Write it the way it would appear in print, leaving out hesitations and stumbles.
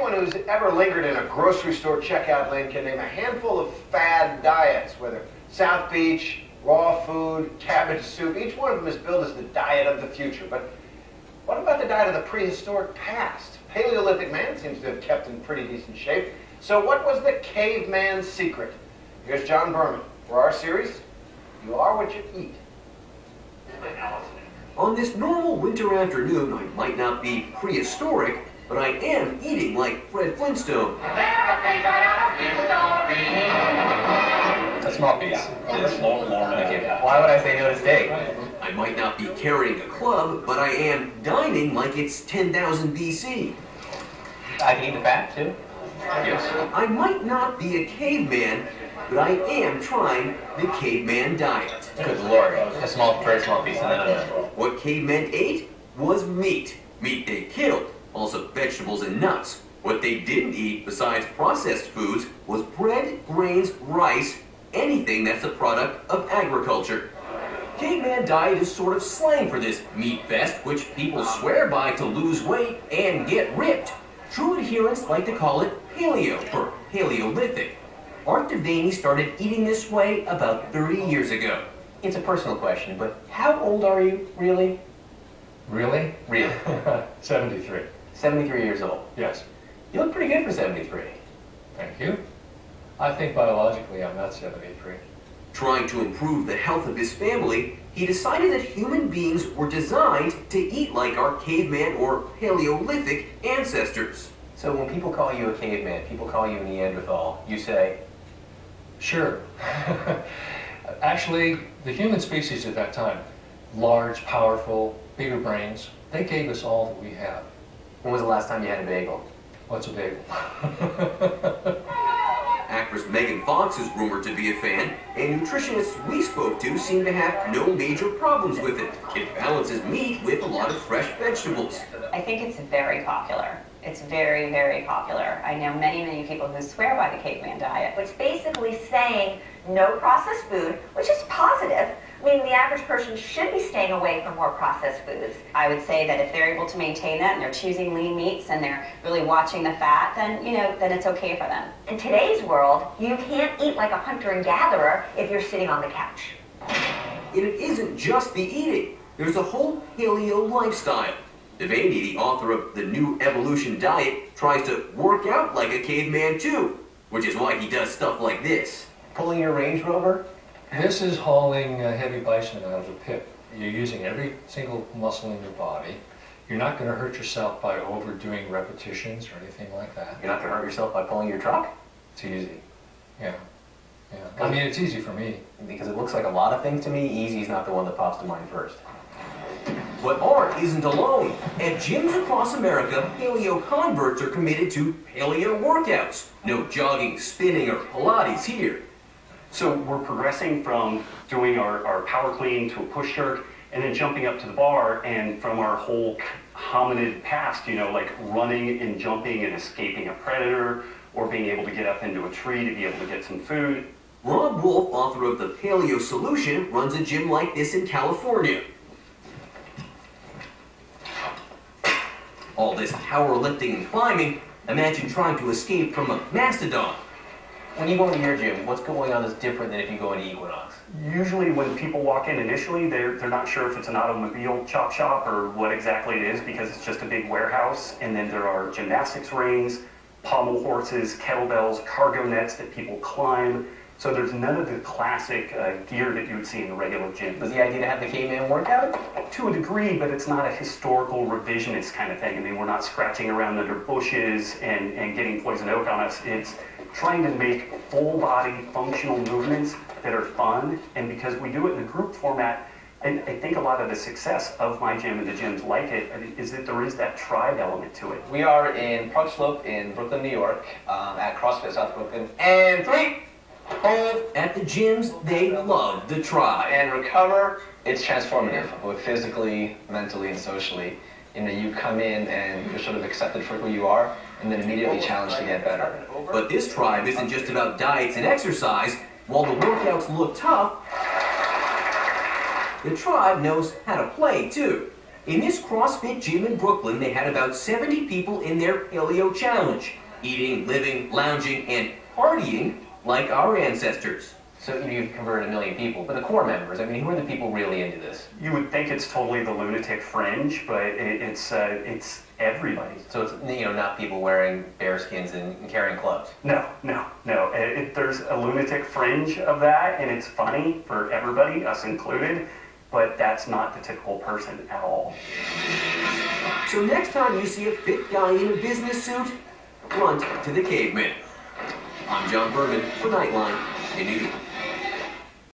anyone who's ever lingered in a grocery store checkout lane can name a handful of fad diets, whether South Beach, raw food, cabbage soup. Each one of them is billed as the diet of the future. But what about the diet of the prehistoric past? Paleolithic man seems to have kept in pretty decent shape. So what was the caveman's secret? Here's John Berman for our series, You Are What You Eat. On this normal winter afternoon, I might not be prehistoric, but I am eating like Fred Flintstone. A small piece. Yes. Why would I say no to steak? I might not be carrying a club, but I am dining like it's 10,000 BC. I can eat the fat, too? Yes. I might not be a caveman, but I am trying the caveman diet. Good Lord. A small, very small piece of that. What cavemen ate was meat. Meat they killed. Also vegetables and nuts. What they didn't eat, besides processed foods, was bread, grains, rice, anything that's a product of agriculture. Caveman diet is sort of slang for this meat fest, which people swear by to lose weight and get ripped. True adherents like to call it Paleo, or Paleolithic. Art DeVany started eating this way about 30 years ago. It's a personal question, but how old are you, really? Really? Really? 73. 73 years old. Yes. You look pretty good for 73. Thank you. I think biologically I'm not 73. Trying to improve the health of his family, he decided that human beings were designed to eat like our caveman or Paleolithic ancestors. So when people call you a caveman, people call you a Neanderthal, you say? Sure. Actually, the human species at that time, large, powerful, bigger brains, they gave us all that we have. When was the last time you had a bagel? What's a bagel? Actress Megan Fox is rumored to be a fan, and nutritionists we spoke to seem to have no major problems with it. It balances meat with a lot of fresh vegetables. I think it's very popular. It's very, very popular. I know many, many people who swear by the caveman diet, which basically saying no processed food, which is positive. I mean, the average person should be staying away from more processed foods. I would say that if they're able to maintain that and they're choosing lean meats and they're really watching the fat, then, then it's okay for them. In today's world, you can't eat like a hunter and gatherer if you're sitting on the couch. And it isn't just the eating. There's a whole paleo lifestyle. DeVany, the author of The New Evolution Diet, tries to work out like a caveman too, which is why he does stuff like this. Pulling your Range Rover? This is hauling heavy bison out of the pit. You're using every single muscle in your body. You're not going to hurt yourself by overdoing repetitions or anything like that. You're not going to hurt yourself by pulling your truck? It's easy. Yeah. I mean, it's easy for me. Because it looks like a lot of things to me, easy's not the one that pops to mind first. But Art isn't alone. At gyms across America, paleo converts are committed to paleo workouts. No jogging, spinning, or Pilates here. So we're progressing from doing our power clean to a push jerk, and then jumping up to the bar, and from our whole hominid past, like running and jumping and escaping a predator, or being able to get up into a tree to be able to get some food. Robb, author of The Paleo Solution, runs a gym like this in California. All this powerlifting and climbing, imagine trying to escape from a mastodon. When you go into your gym, what's going on that's different than if you go into Equinox? Usually when people walk in initially, they're not sure if it's an automobile chop shop or what exactly it is, because it's just a big warehouse. And then there are gymnastics rings, pommel horses, kettlebells, cargo nets that people climb. So there's none of the classic gear that you would see in a regular gym. Was the idea to have the caveman workout? To a degree, but it's not a historical revisionist kind of thing. I mean, we're not scratching around under bushes and getting poison oak on us. It's trying to make full-body functional movements that are fun. And because we do it in a group format, I think a lot of the success of my gym and the gyms like it is that there is that tribe element to it. We are in Park Slope in Brooklyn, New York, at CrossFit South Brooklyn. And 3, hold. At the gyms, they love the tribe. And recover. It's transformative, both physically, mentally, and socially. You come in and you're sort of accepted for who you are, and then immediately challenged to get better. But this tribe isn't just about diets and exercise. While the workouts look tough, the tribe knows how to play too. In this CrossFit gym in Brooklyn, they had about 70 people in their Paleo challenge, eating, living, lounging, and partying like our ancestors. So you've converted 1 million people, but the core members, I mean, who are the people really into this? You would think it's totally the lunatic fringe, but it's everybody. So it's, not people wearing bearskins and carrying clubs. No. There's a lunatic fringe of that, and it's funny for everybody, us included, but that's not the typical person at all. So next time you see a fit guy in a business suit, run to the caveman. I'm John Berman for Nightline in New York.